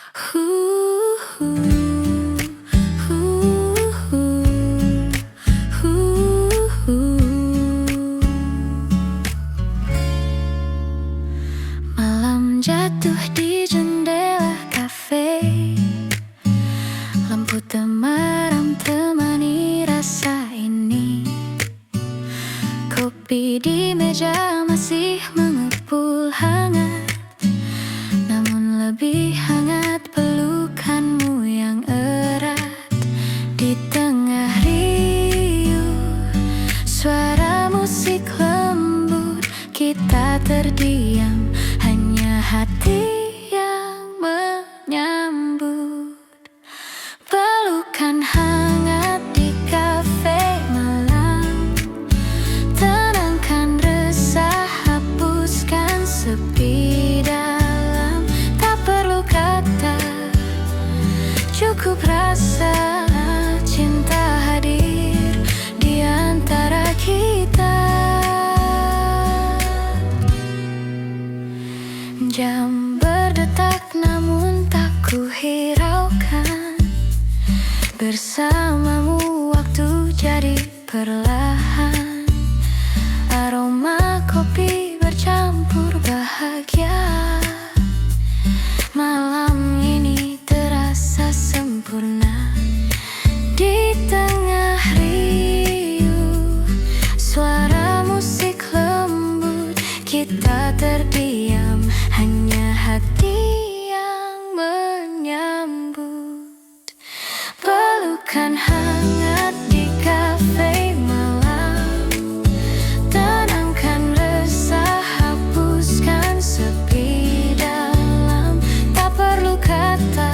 Hu, hu, hu, hu, hu. Malam jatuh di jendela kafe, lampu temaram temani rasa ini. Kopi di meja masih mengepul hangat, namun lebih hangat pelukanmu yang erat. Di tengah riuh suara musik lembut, kita terdiam, hanya hati yang menyambut. Pelukan hangat di kafe malam, tenangkan resah, hapuskan sepi dalam. Tak perlu kata, cukup rasa cinta hadir di antara kita. Jam berdetak namun tak ku hiraukan, bersamamu waktu jadi perlahan. Aroma kopi bercampur bahagia, malam ini terasa sempurna. Di tengah riuh suara musik lembut, kita terdiam, hanya hati yang menyambut. Pelukan hangat di kafe malam, tenangkan resah, hapuskan sepi dalam. Tak perlu kata,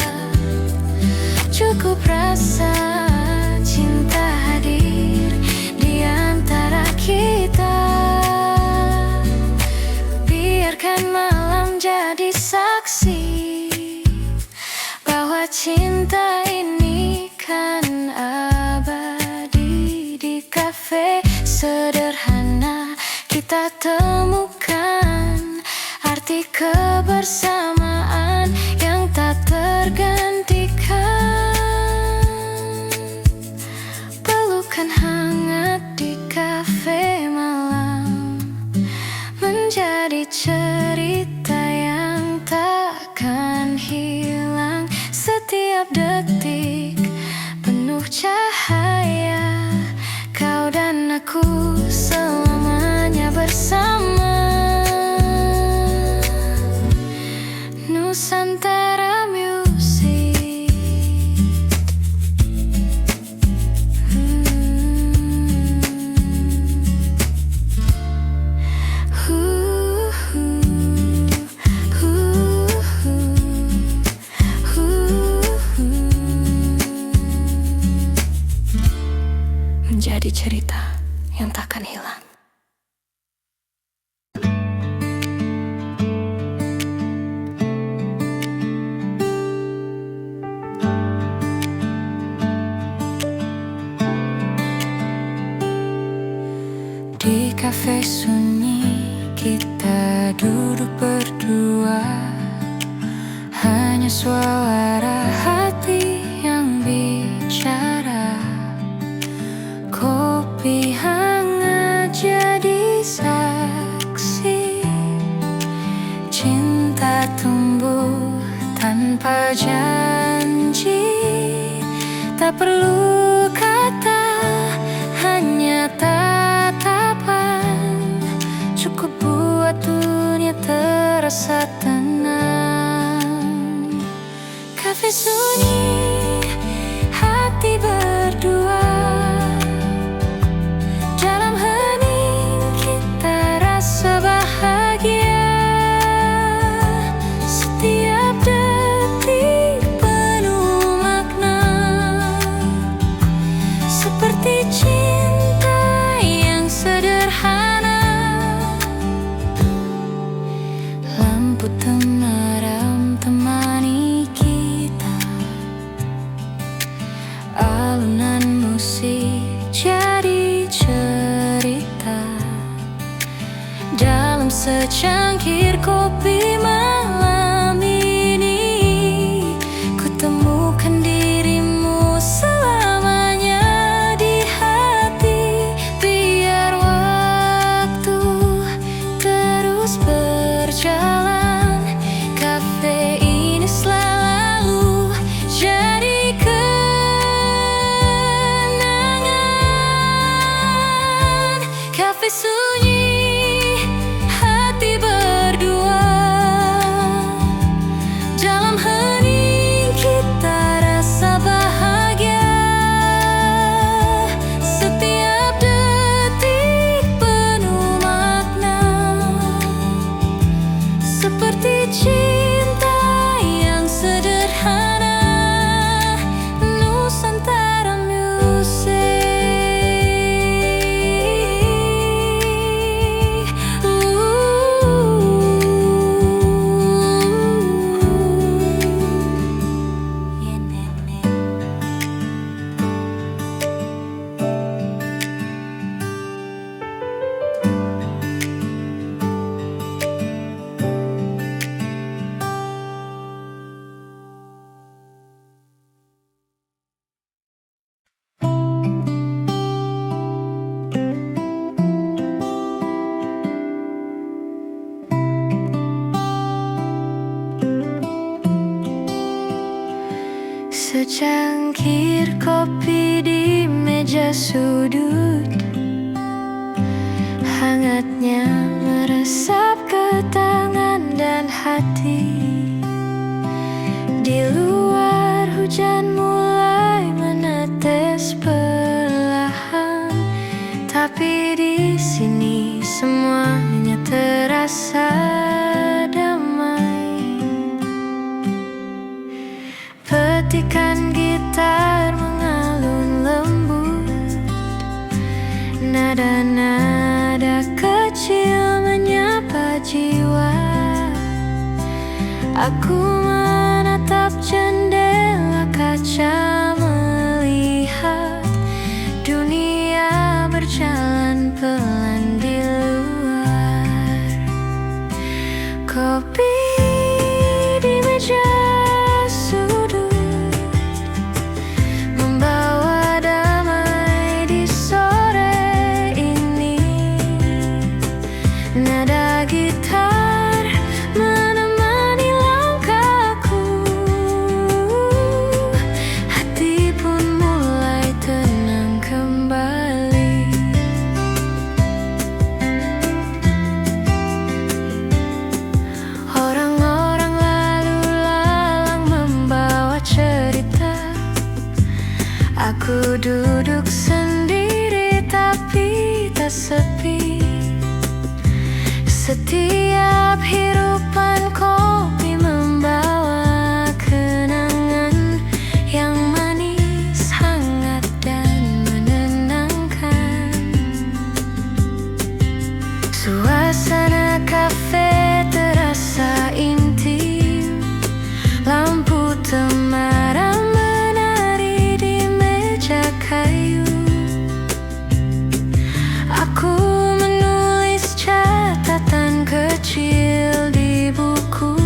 cukup rasa cinta hadir di antara kita. Biarkan malam jadi saksi bahwa cinta ini kan abadi. Di kafe sederhana kita temukan arti kebersamaan yang tak tergantikan. Pelukan hangat di kafe malam menjadi cerita yang takkan hilang. Setiap detik penuh cahaya, kau dan aku selamanya bersama. Nusantara Music. Menjadi cerita yang takkan hilang. Di kafe sunyi kita duduk berdua, hanya suara hati yang bicara. Kopi hangat jadi saksi, cinta tumbuh tanpa janji. Tak perlu kata, hanya tatapan, cukup buat dunia terasa tenang. Kafe sunyi, hati berdua, dalam hening kita rasa bahagia. Setiap detik penuh makna, seperti cinta yang sederhana. Lampu temaram temani kita, Secangkir kopi di meja sudut, hangatnya meresap ke tangan dan hati. Di luar hujan mulai menetes perlahan, tapi di sini semuanya terasa damai. Petikan gitar mengalun lembut, nada-nada kecil menyapa jiwa. Aku menatap jendela kaca, melihat dunia berjalan pelan di luar. Kopi di meja sudut membawa damai di sore ini. Nada gitar menemani langkahku, hati pun mulai tenang kembali. Orang-orang lalu lalang membawa cerita. Aku duduk sendiri tapi tak sepi. Setiap hirupan kopi membawa kenangan yang manis, hangat dan menenangkan. Suasana kafe terasa intim, lampu temaram menari di meja kayu. Aku menulis catatan kecil di buku,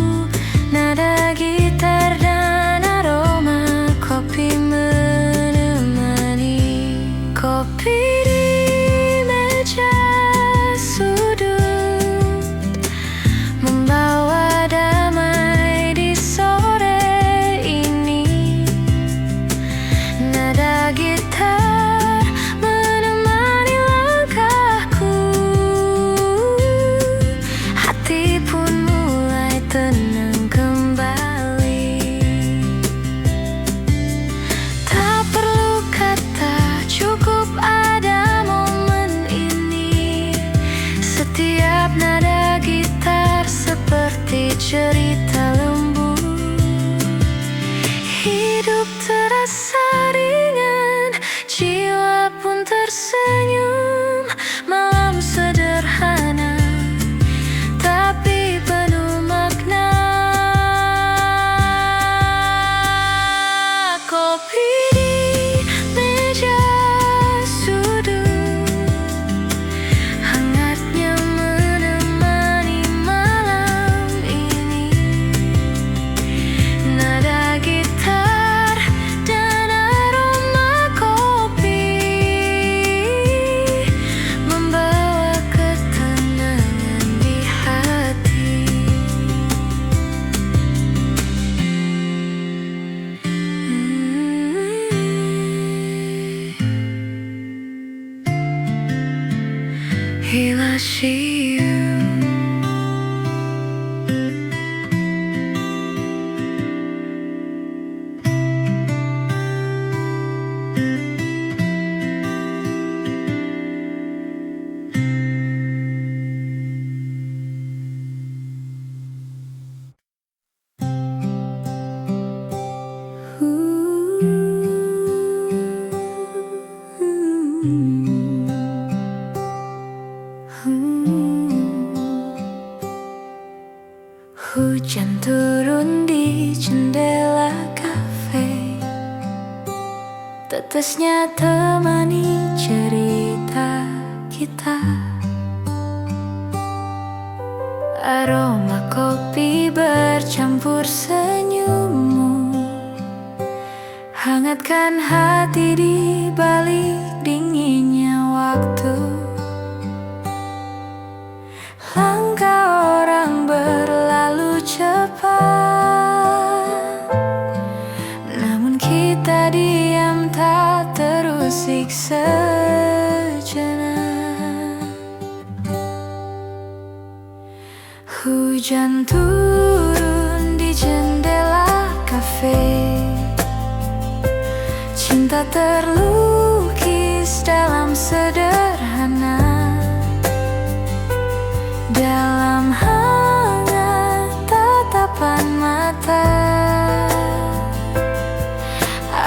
nada gitar dan aroma kopi menemani. Kopi di meja sudut membawa damai di sore ini. Nada gitar menemani langkahku, hati pun mulai tenang kembali. Tak perlu kata, cukup ada momen ini. Setiap nada gitar seperti cerita lembut. Hidup terasa ringan, jiwa pun tersenyum. Malam sederhana tapi penuh makna. Kopi di meja sudut, hangatnya menemani malam ini. Nada gitar dan aroma kopi membawa ketenangan di hati. Hilashiu. Hujan turun di jendela kafe, tetesnya temani cerita kita. Aroma kopi bercampur senyummu, hangatkan hati di balik dinginnya waktu. Langkah orang berlalu cepat, namun kita Hujan turun di jendela kafe, cinta terlukis dalam sederhana, dalam hangat tatapan mata.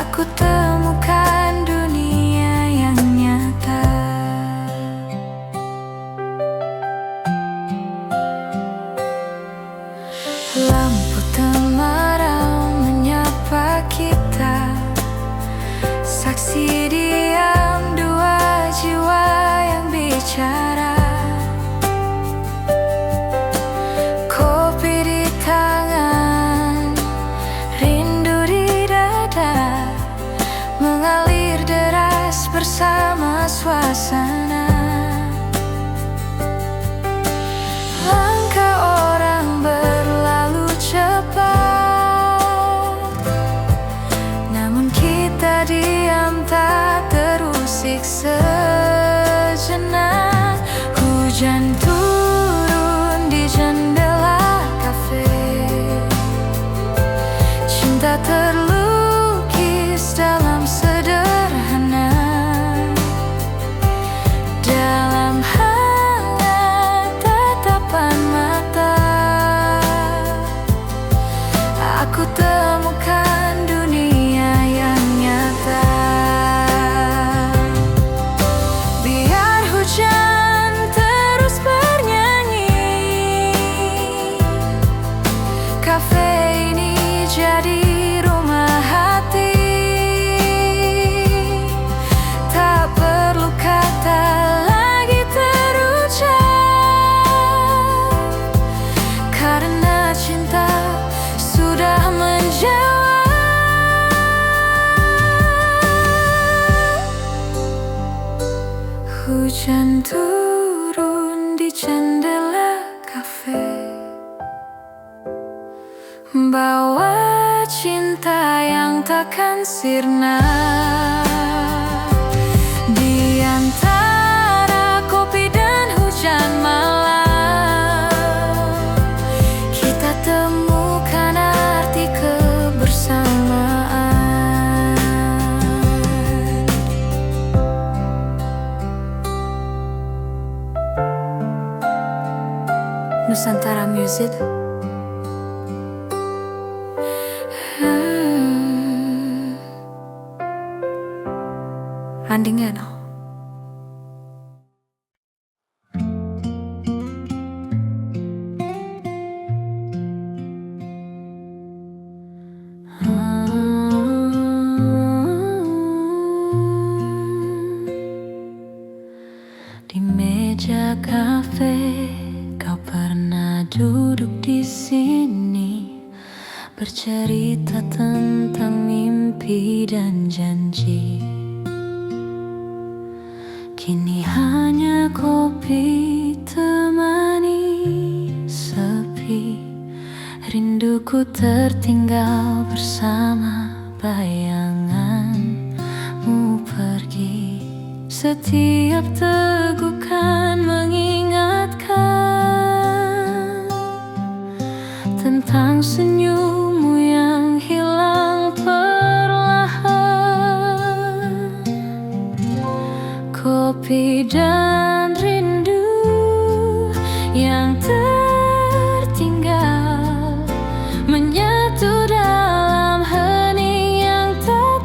Aku temukan dunia yang nyata. Lampu temaram menyapa kita, saksi diam dua jiwa yang bicara. Kopi di tangan, rindu di dada, mengalir deras bersama suasana. Langkah orang berlalu cepat, namun kita diam tak terusik sejenak. Hujan turun di jendela kafe, cinta terlukis dalam sederhana, dalam hangat tatapan mata. Aku temukan dunia yang nyata. Biar hujan terus bernyanyi, kafe ini jadi rumah hati. Tak perlu kata lagi terucap, karena cinta sudah menjawab. Hujan turun di jendela kafe, bawa cinta yang takkan sirna. Di antara kopi dan hujan malam, kita temukan arti kebersamaan. Nusantara Music. Andingano. Di meja kafe, kau pernah duduk di sini, bercerita tentang mimpi dan janji. Kini hanya kopi temani sepi, rinduku tertinggal bersama bayanganmu pergi. Setiap tegukan mengingatkan tentang senyummu yang hilang perlahan. Kopi dan rindu yang tertinggal menyatu dalam hening yang tak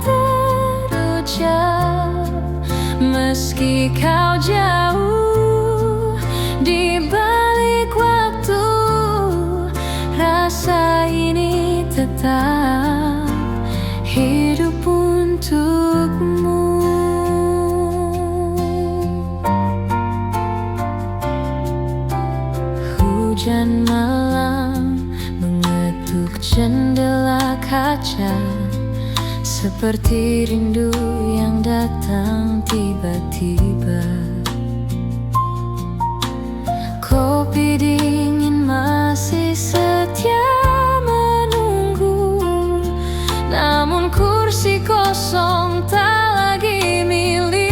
terucap. Meski kau jauh di balik waktu, rasa ini tetap hidup untukmu. Hujan malam mengetuk jendela kaca, seperti rindu yang datang tiba-tiba. Kopi dingin masih setia menunggu, namun kursi kosong tak lagi milikmu.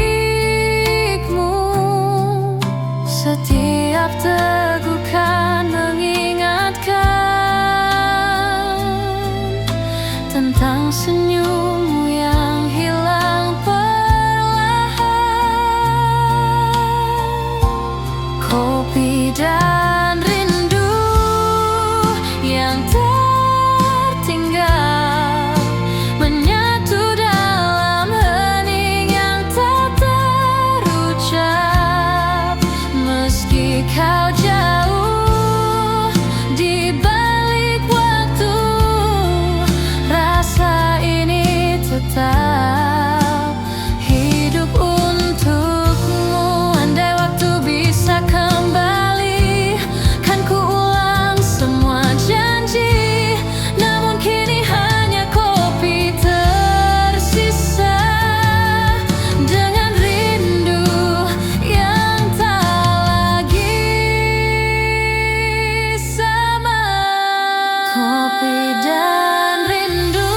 Setiap tegukan mengingatkan tentang senyummu yang hilang perlahan. Kopi dan rindu yang tertinggal menyatu dalam hening yang tak terucap. Meski kau jauh di balik waktu, rasa ini tetap hidup untukmu. Andai waktu bisa kembali, kan ku ulang semua janji. Namun kini hanya kopi tersisa dengan rindu yang tak lagi sama. Kopi dan rindu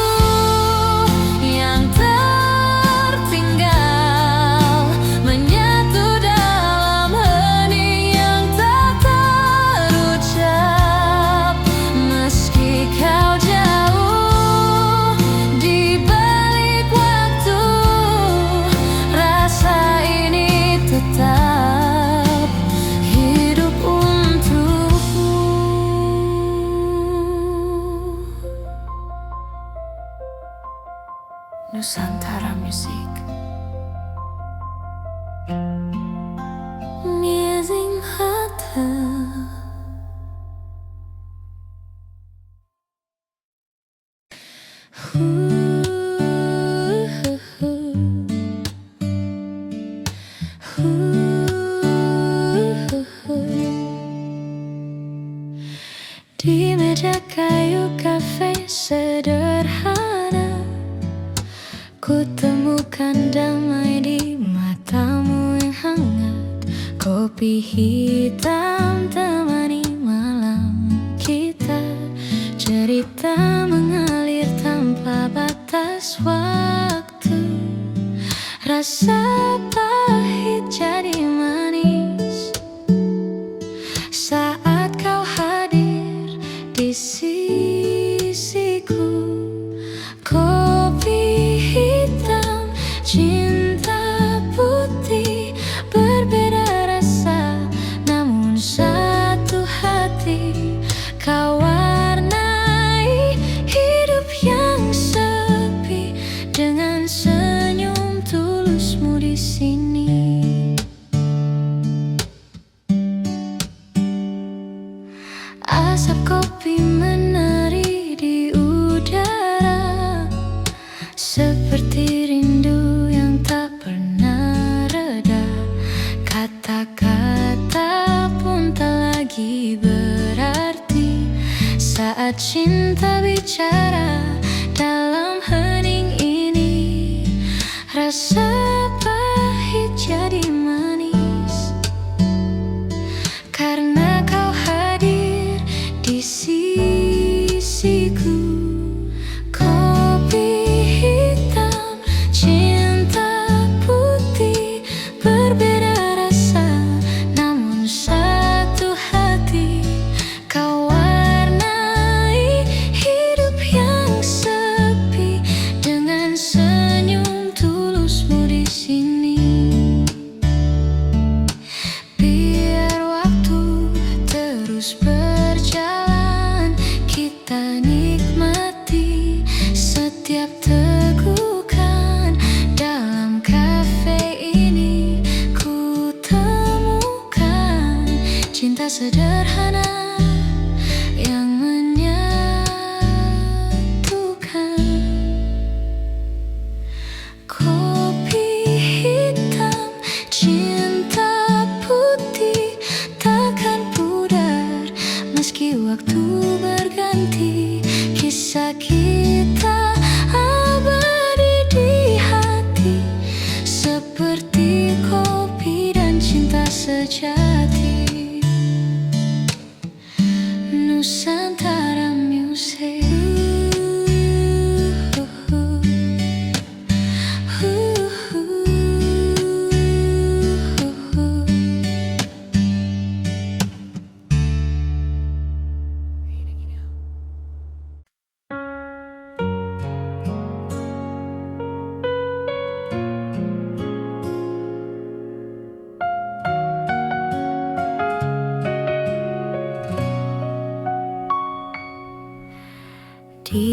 yang tertinggal menyatu dalam hening yang tak terucap. Meski kau jauh di balik waktu, rasa ini tetap hidup untukmu. Nusantara Music. Amazing Hotel. Di meja kayu kafe sederhana, ku temukan damai di matamu yang hangat. Kopi hitam temani malam kita, cerita mengalir tanpa batas waktu. Rasa pahit jadi manis saat kau hadir di sisiku. Kopi hitam, cinta putih, berbeda rasa namun satu hati. Kau warnai hidup yang sepi dengan senyum tulusmu di sini. Asap kopi menari di udara, seperti rindu yang tak pernah reda. Kata-kata pun tak lagi berarti saat cinta bicara dalam hening ini. Rasa pahit jadi manis karena kau hadir di sisiku. Kopi hitam, cinta putih, berbeda rasa namun satu hati. Kau warnai hidup yang sepi dengan senyum tulusmu di sini. Biar waktu terus berjalan, kita nikmati setiap tegukan. Dalam kafe ini ku temukan cinta sederhana yang menyatukan. Kopi hitam, cinta putih, takkan pudar meski waktu berganti. Kisah kita abadi di hati, seperti kopi dan cinta sejati.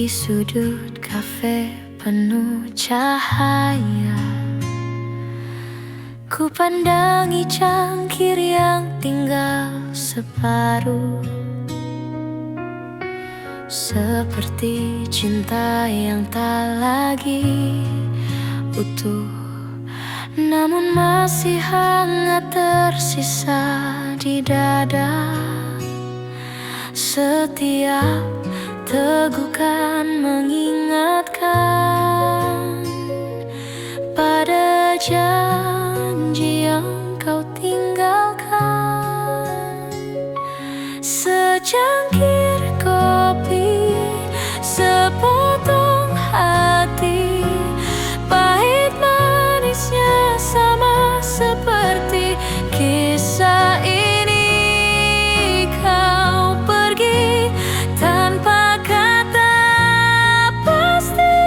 Di sudut kafe penuh cahaya, ku pandangi cangkir yang tinggal separuh, seperti cinta yang tak lagi utuh, namun masih hangat tersisa di dada. Setiap tegukan mengingatkan pada janji yang kau tinggalkan. Secangkir kopi, sepotong hati, pahit manisnya sama seperti kisah ini. Kau pergi tanpa kata pasti,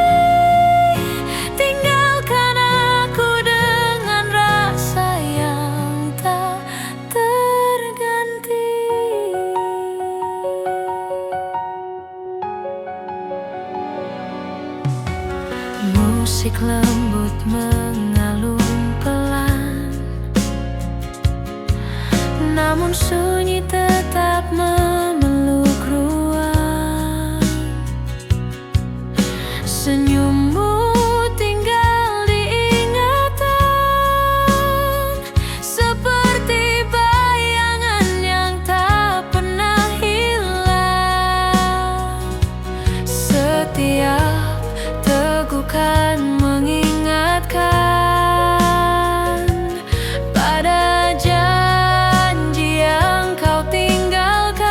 tinggalkan aku dengan rasa yang tak terganti. Musik lembut mengalun pelan, namun sunyi tetap memeluk ruang. Senyummu tinggal diingatan, seperti bayangan yang tak pernah hilang. Setiap tegukan mengingatkan pada janji yang kau tinggalkan.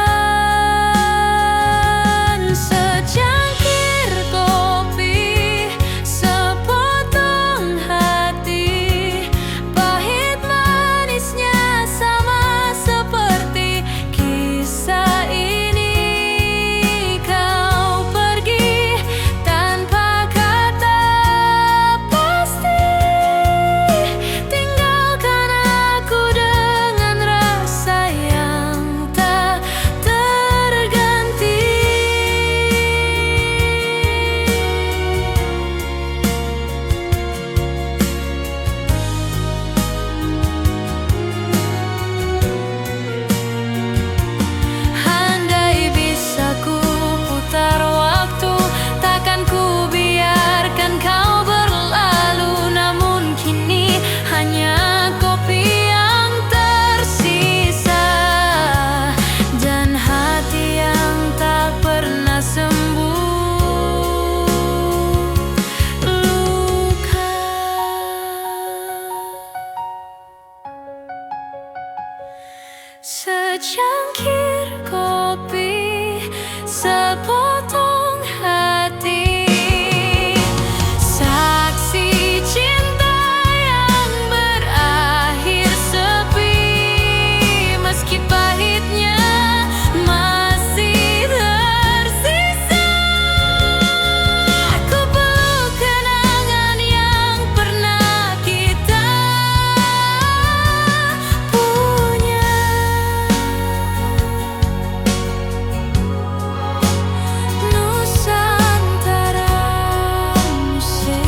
Secangkir kopi, sepotong hati, pahit manisnya sama seperti kisah ini. Kau pergi tanpa kata pasti, tinggalkan aku dengan rasa yang tak terganti. Andai bisa ku putar waktu, takkan ku biarkan kau berlalu. Namun kini hanya kopi yang tersisa, dan hati yang tak pernah sembuh luka. Secangkir kopi, sepotong hati, saksi cinta yang berakhir sepi. Meski pahitnya masih tersisa, ku peluk kenangan yang pernah kita punya. Nusantara Musik.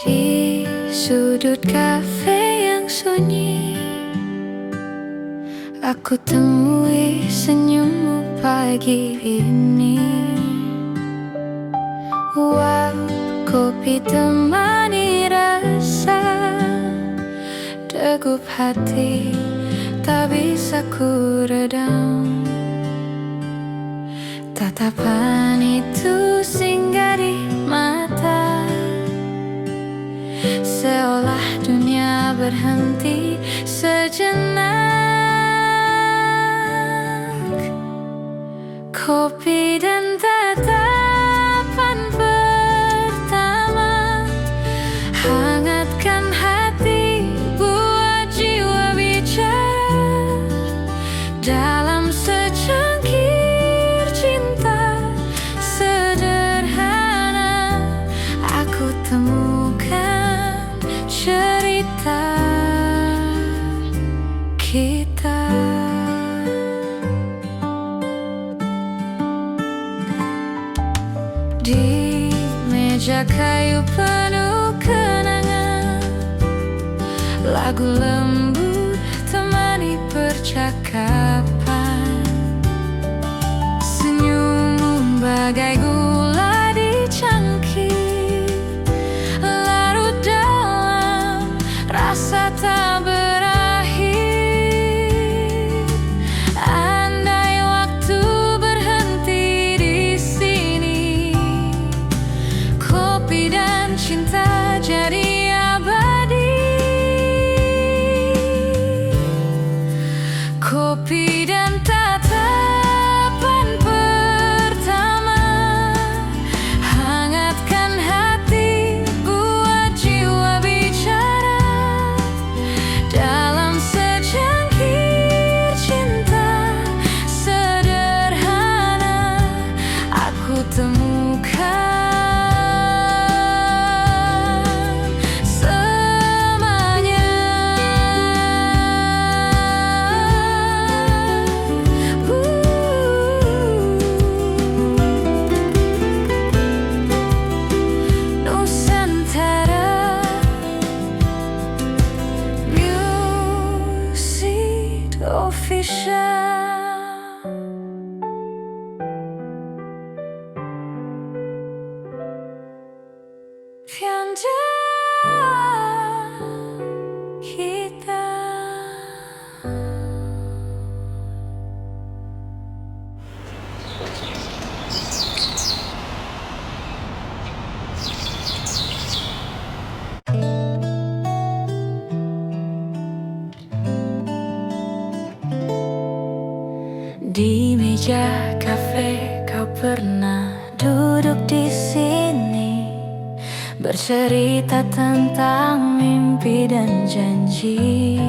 Di sudut kafe yang sunyi, aku temui senyummu pagi ini. Wow, kopi temani rasa degup hati, tak bisa ku redam. Tatapan itu singgah di mata, seolah dunia berhenti sejenak. Kopi dan tata Meja kayu penuh kenangan, lagu lembut temani percakapan. Senyummu bagai gula di cangkir, larut dalam rasa tak berakhir. Andai waktu berhenti di sini, kopi dan cinta jadi abadi. Kopi dan tatapan pertama, hangatkan hati, buat jiwa bicara. Dalam secangkir cinta sederhana, aku temukan official. Piange kita. Di meja kafe kau pernah duduk di sini, bercerita tentang mimpi dan janji.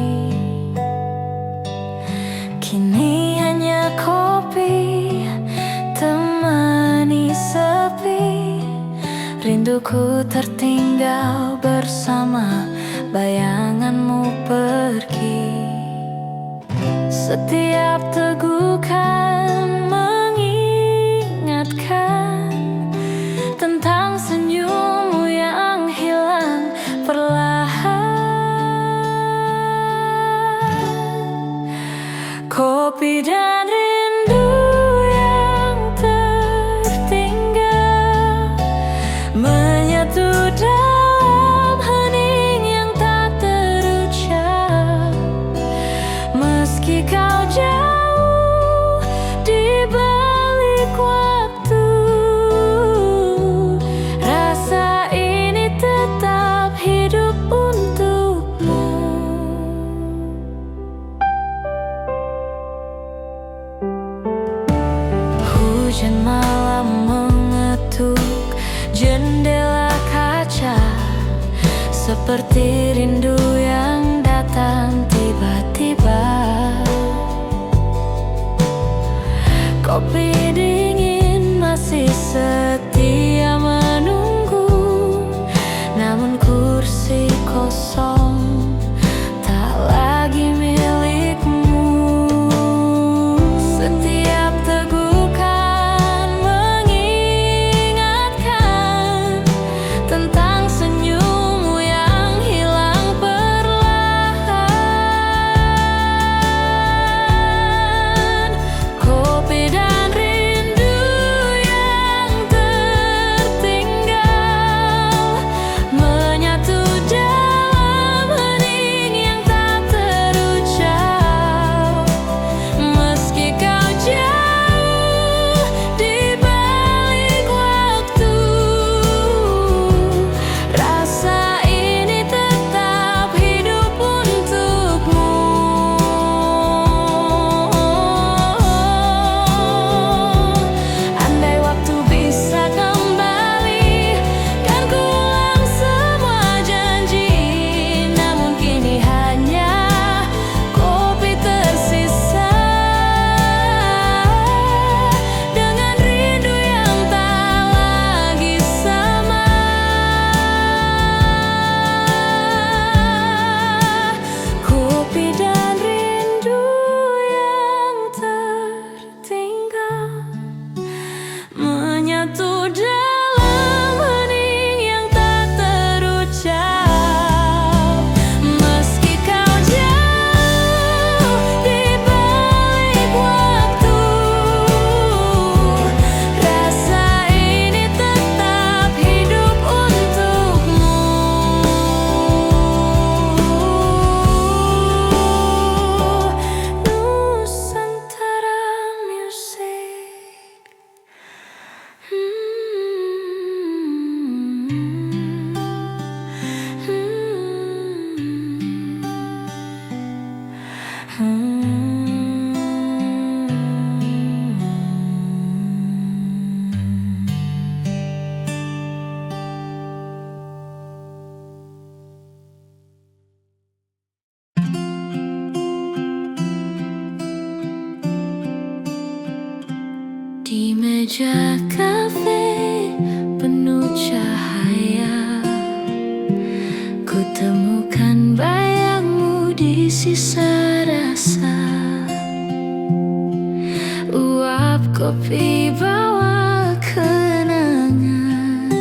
Kini hanya kopi temani sepi, rinduku tertinggal bersama bayanganmu pergi. Setiap tegukan mengingatkan tentang senyummu yang hilang perlahan. Kopi dan rindu yang tertinggal menyatu dalam hening yang tak terucap. Meski kau jauh di balik waktu, rasa ini tetap hidup untukmu. Hujan malam mengetuk jendela kaca, seperti rindu yang datang tiba-tiba. Kopi dingin masih setia menunggu, namun kursi kosong tak lagi milikmu. Setiap tegukan mengingatkan tentang senyummu yang hilang perlahan. Kopi dan rindu yang meja kafe penuh cahaya, ku temukan bayangmu di sisa rasa. Uap kopi bawa kenangan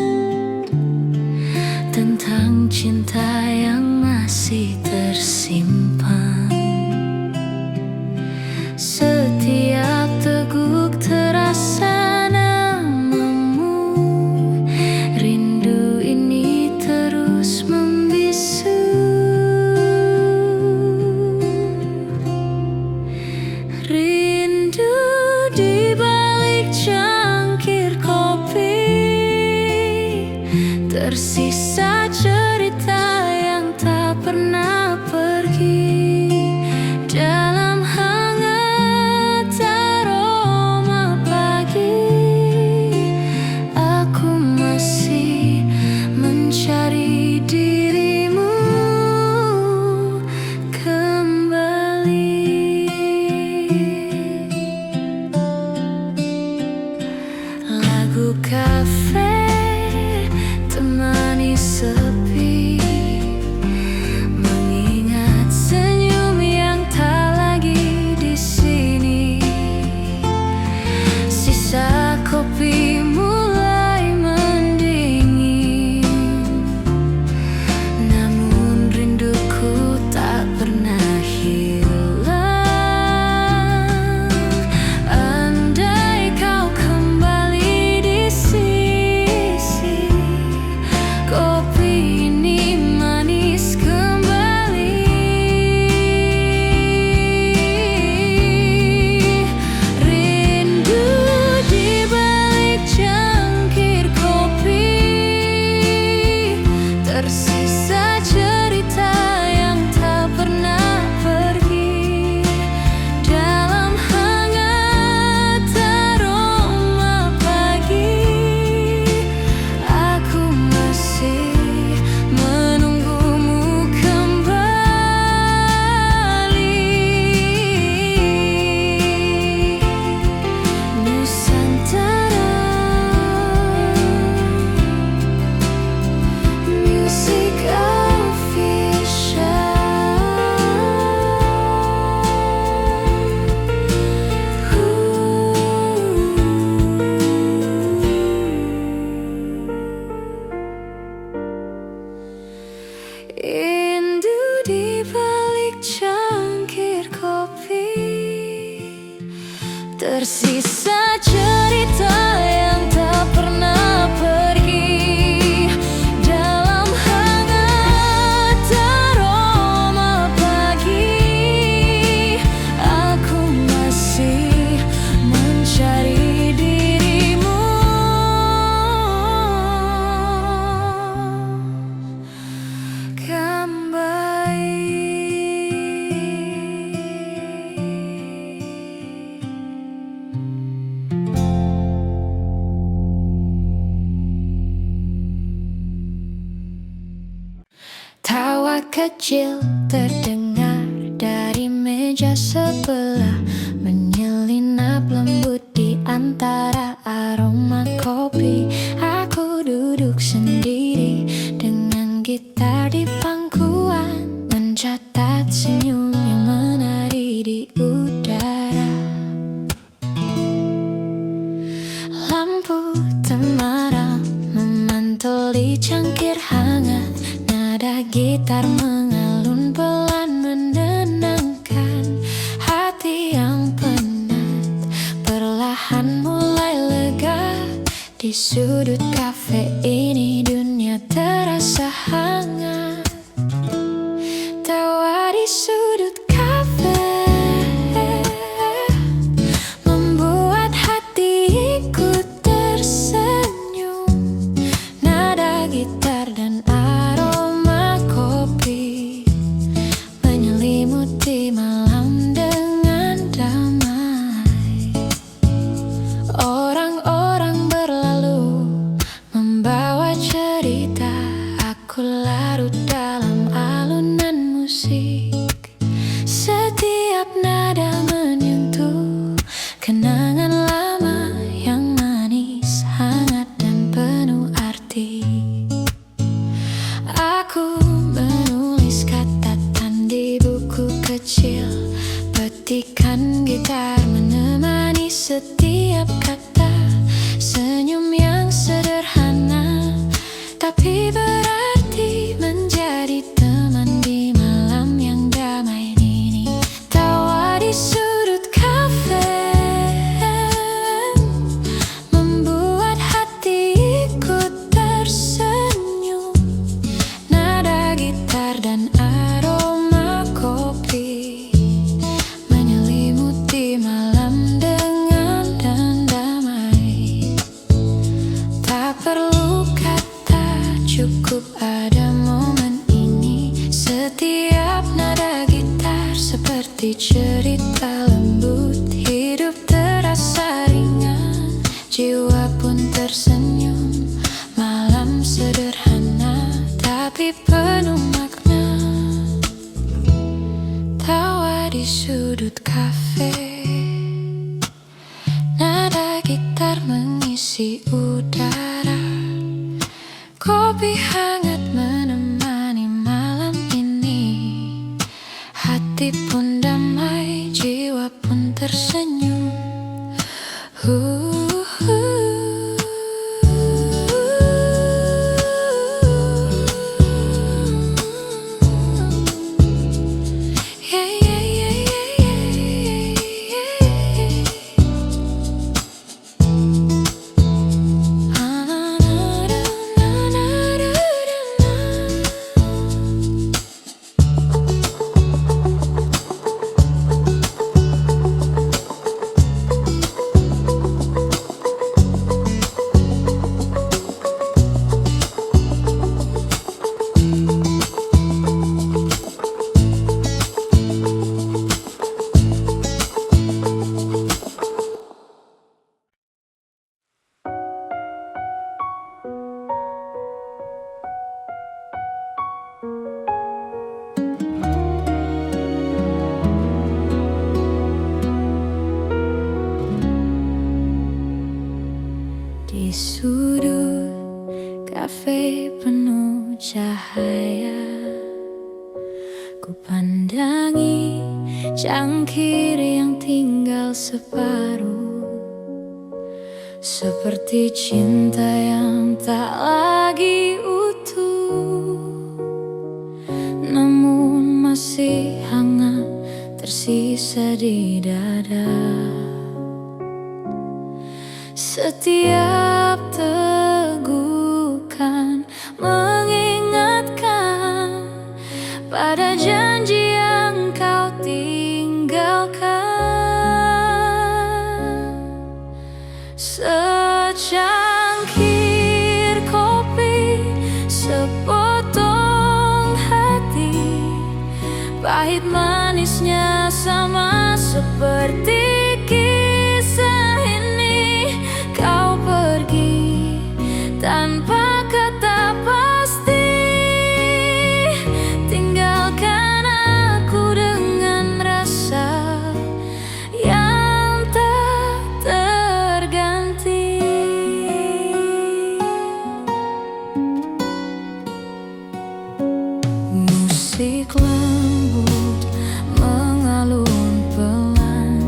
tentang cinta yang masih tersimpan. Setiap teguk terasa namamu, rindu ini terus membisu. Rindu di balik cangkir kopi, tersisa cerita yang tak pernah pergi. Dalam hangat aroma pagi, aku masih mencari dirimu kembali. Lagu kafe temani sepi, mengingat senyum yang tak lagi di sini. Sisa kopi mulai mendingin, namun rinduku tak pernah hilang. Andai kau kembali di sisi, kopi ini manis kembali. Rindu di balik cangkir kopi, tersisa cerita yang tak pernah pergi. Dalam hangat aroma pagi, aku masih menunggumu kembali. Nusantara Music Official. Rindu di balik cangkir kopi, tersisa cerita yang tak pernah pergi. Dalam hangat aroma pagi, aku masih mencari dirimu kembali. Tawa kecil terdengar dari meja sebelah, menyelinap lembut di antara aroma kopi. Aku duduk sendiri dengan gitar di pangkuan, mencatat senyum yang menari di udara. Lampu temaram memantul di cangkir hangat, nada gitar mengalun pelan menenangkan hati yang penat. Perlahan mulai lega di sudut kafe ini, dunia terasa hangat. Tawa di sudut kafe membuat hatiku tersenyum. Nada gitar dan aroma kopi menyelimuti malam dengan damai. Orang-orang berlalu membawa Detikan gitar menemani setiap kata. Senyum yang sederhana tapi berarti, menjadi teman di malam yang damai ini. Tawa di sudut kafe membuat hati ikut tersenyum. Nada gitar dan aroma kopi menyelimuti malam dengan dan damai. Tak perlu kata, cukup ada momen ini. Setiap nada gitar seperti cerita lembut. Hidup terasa ringan, jiwa pun tersenyum. Malam sederhana tapi penuh makna. Tawa di sudut kafe, nada gitar mengisi udara. Kopi hangat menemani malam ini. Hati pun damai, jiwa pun tersenyum. Di sudut kafe penuh cahaya, ku pandangi cangkir yang tinggal separuh. Seperti cinta yang tak lagi utuh, namun masih hangat tersisa di dada. Setiap tegukan mengingatkan pada janji yang kau tinggalkan. Secangkir kopi, sepotong hati, pahit manisnya sama seperti kisah ini. Kau pergi tanpa kata pasti, tinggalkan aku dengan rasa yang tak terganti. Musik lembut mengalun pelan,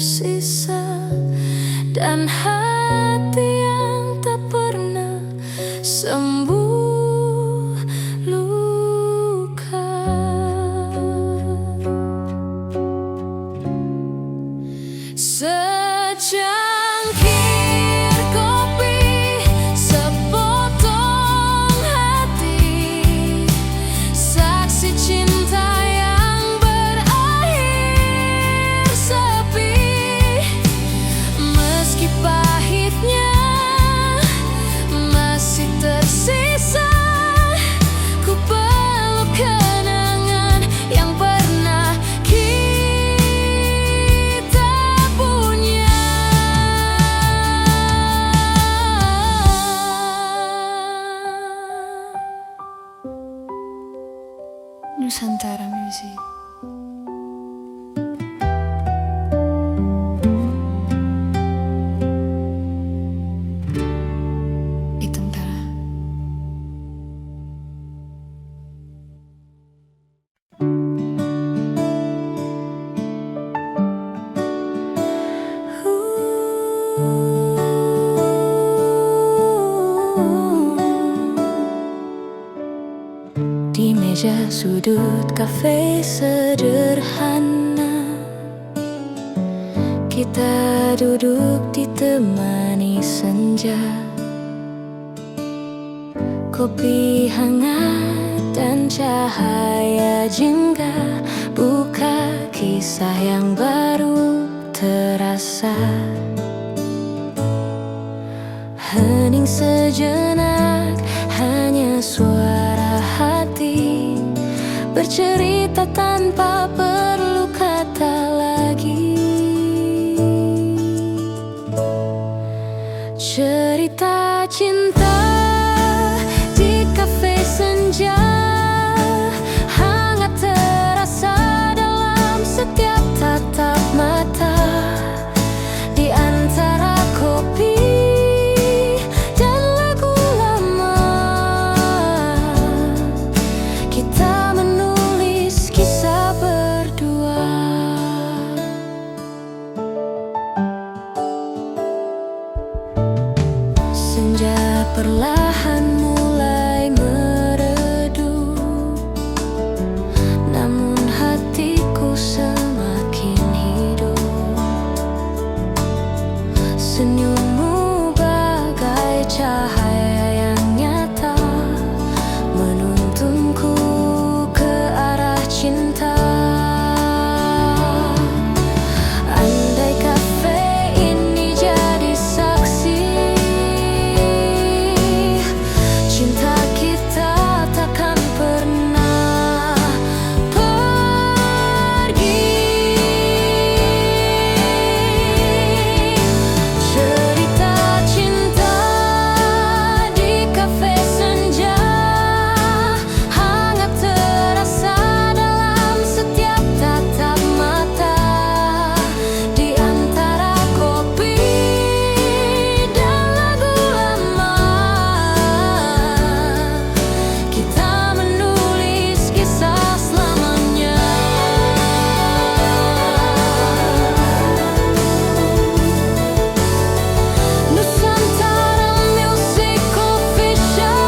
tersisa, dan hati yang tak pernah sembuh luka. Secangkir kopi, sepotong hati, saksi cinta yang berakhir sepi. Meski pahitnya masih tersisa, ku peluk kenangan yang pernah kita punya. Nusantara Music. Tentara. Di meja sudut kafe sederhana, kita duduk ditemani senja. Kopi hangat dan cahaya jingga buka kisah yang baru terasa. Hening sejenak, hanya suara hati bercerita tanpa perlu kata lagi. Cerita cinta di kafe senja, hangat terasa dalam setiap tatap mata. Di antara kopi dan lagu lama, kita menulis kisah berdua. Senja perlahan mulai meredup, namun hatiku semakin hidup. Senyummu bagai cahaya yang nyata, menuntunku ke arah cinta. Andai kafe ini jadi saksi, cinta kita takkan pernah pergi. Cerita cinta di kafe senja, hangat terasa dalam setiap tatap mata. Di antara kopi dan lagu lama, kita menulis kisah selamanya. Nusantara Music Official.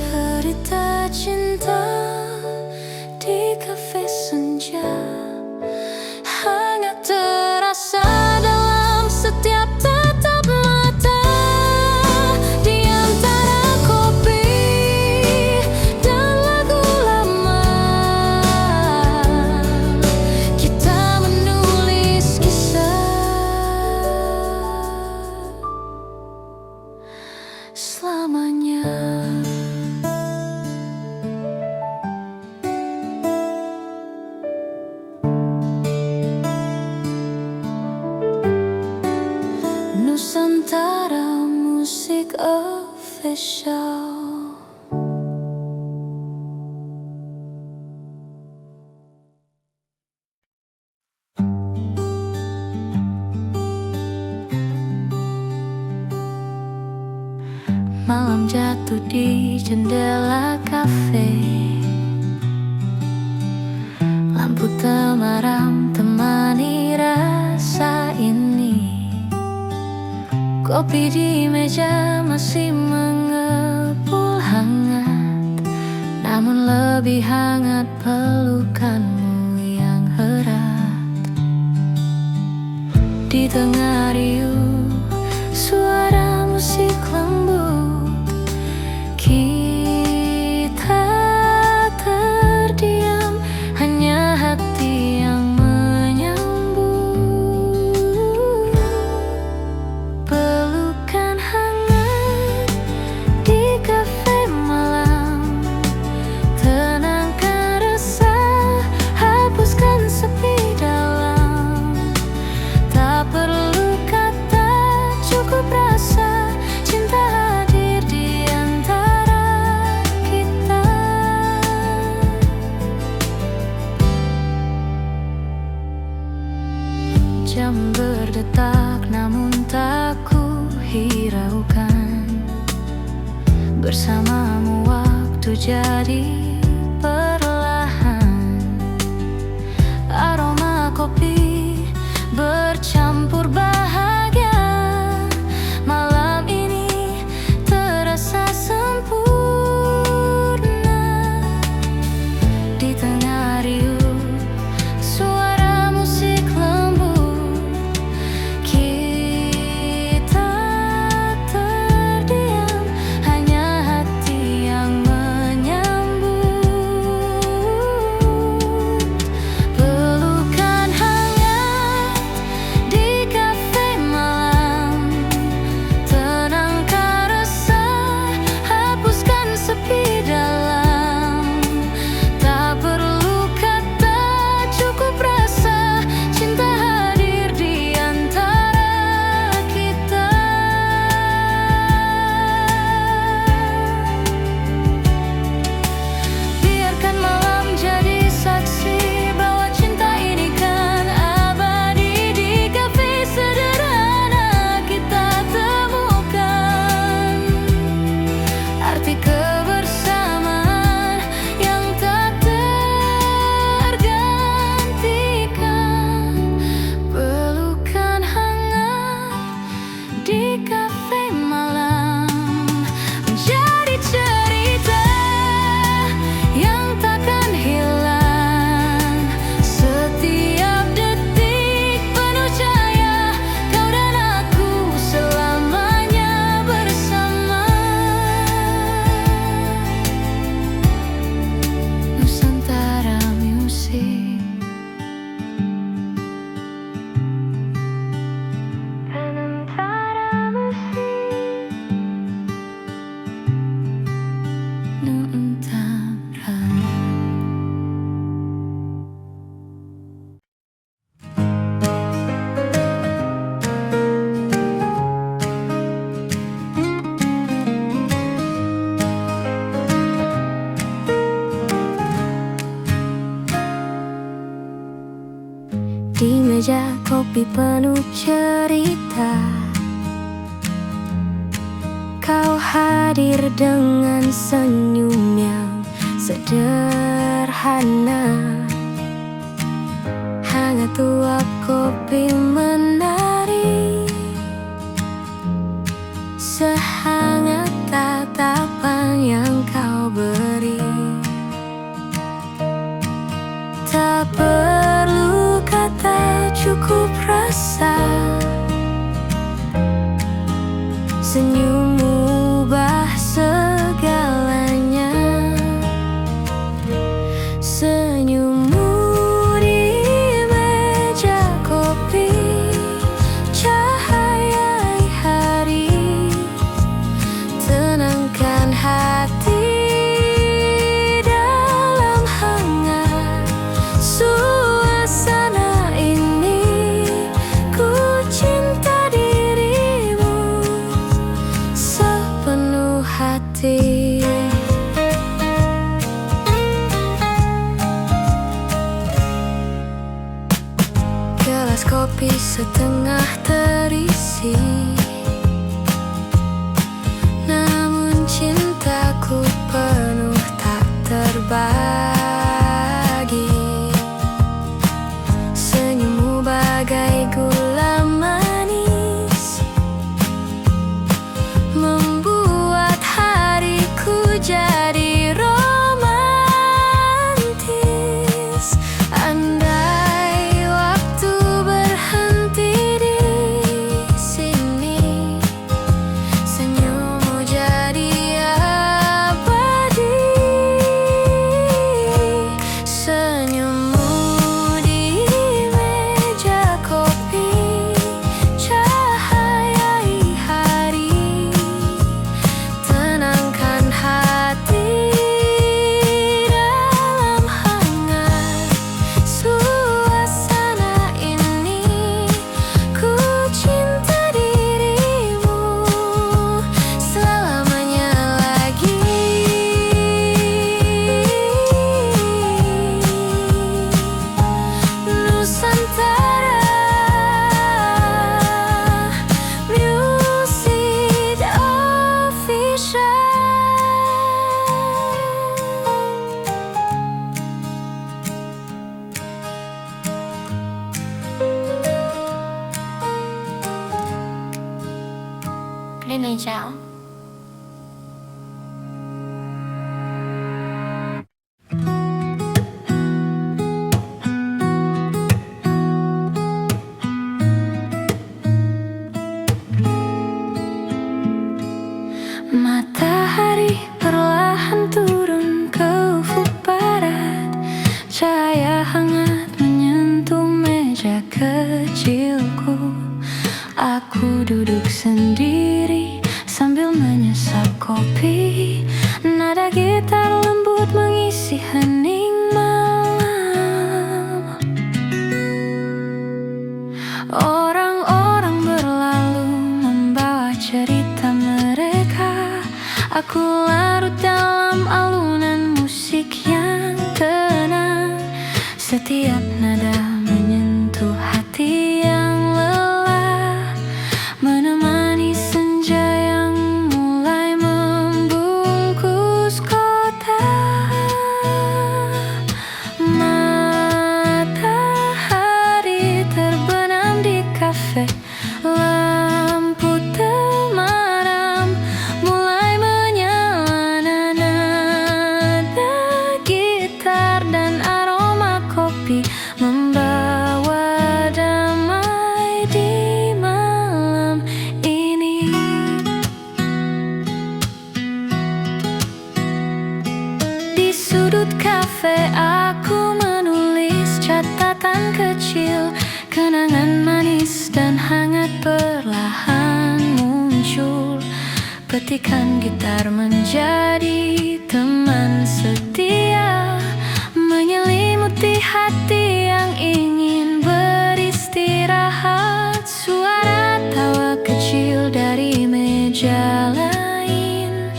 Derita cinta di kafe senja, hangat terasa dalam setiap tatap mata. Di antara kopi dan lagu lama, kita menulis kisah selamanya. Nusantara Music Official. Malam jatuh di jendela kafe, lampu temaram temani rasa ini. Kopi di meja masih mengepul hangat, namun lebih hangat pelukanmu yang erat. Di tengah riuh suara musik lembut, kita terdiam, hanya hati yang menyambut. Pelukan hangat di kafe malam, tenangkan resah, hapuskan sepi dalam. Tak perlu kata, cukup rasa, cinta hadir di antara kita. Jam berdetak namun tak ku hiraukan, bersamamu waktu jadi perlahan. Aroma kopi bercampur bahagia, malam ini terasa sempurna. Di tengah riuh suara musik lembut, kita terdiam, hanya hati yang menyambut. Pelukan hangat di kafe malam, tenangkan resah, hapuskan sepi dalam. Tak perlu kata, cukup rasa, cinta hadir di antara kita. Biarkan malam jadi saksi bahwa cinta ini kan abadi. Di kafe sederhana kita temukan arti kebersamaan yang tak tergantikan. Pelukan hangat di kafe malam menjadi cerita yang takkan hilang. Setiap detik penuh cahaya, kau dan aku selamanya bersama. Nusantara Music. Nusantara Music. Nusantara. Di meja kopi penuh cerita, kau hadir dengan senyum yang sederhana. Hangat uap kopi menari, sehangat tatapan yang kau beri. Tak perlu kata, cukup rasa, senyummu ubah segalanya. Senyummu di meja kopi, cahaya hari, tenangkan hati dalam hangat suasana ini. Ku cinta dirimu Indonesia. Matahari perlahan turun ke ufuk barat. Cahaya hangat menyentuh meja kecilku. Aku duduk sendiri sambil menyesap kopi. Nada gitar lembut mengisi hening malam. Orang-orang berlalu membawa cerita mereka. Aku larut dalam alunan musik yang tenang. Setiap nada menyentuh hati yang lelah, menemani senja yang mulai membungkus kota. Matahari terbenam di kafe, lampu temaram mulai menyala. Nada gitar dan aroma kopi membawa damai di malam ini. Di sudut kafe aku menulis catatan kecil. Kenangan manis dan hangat perlahan muncul. Petikan gitar menjadi teman setia, menyelimuti hati yang ingin beristirahat. Suara tawa kecil dari meja lain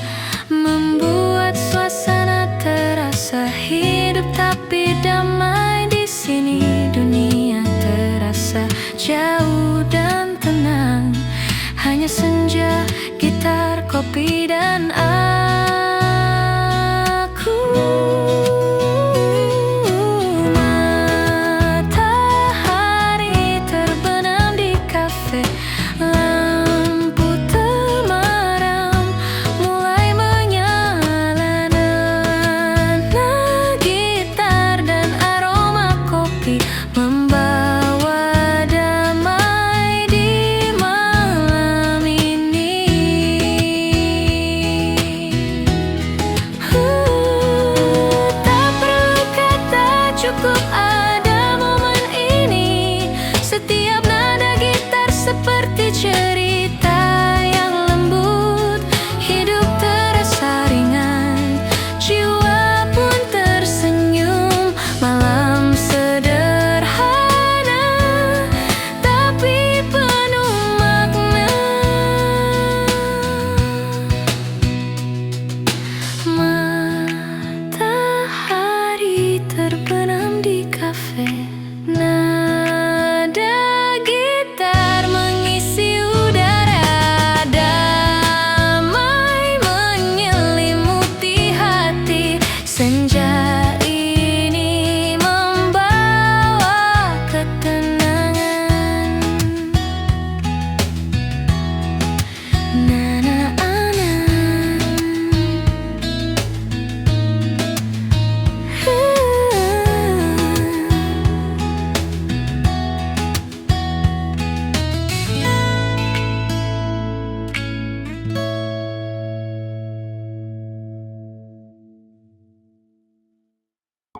membuat suasana terasa hidup tapi damai di sini. Dunia terasa jauh dan tenang, hanya senja, gitar, kopi dan air.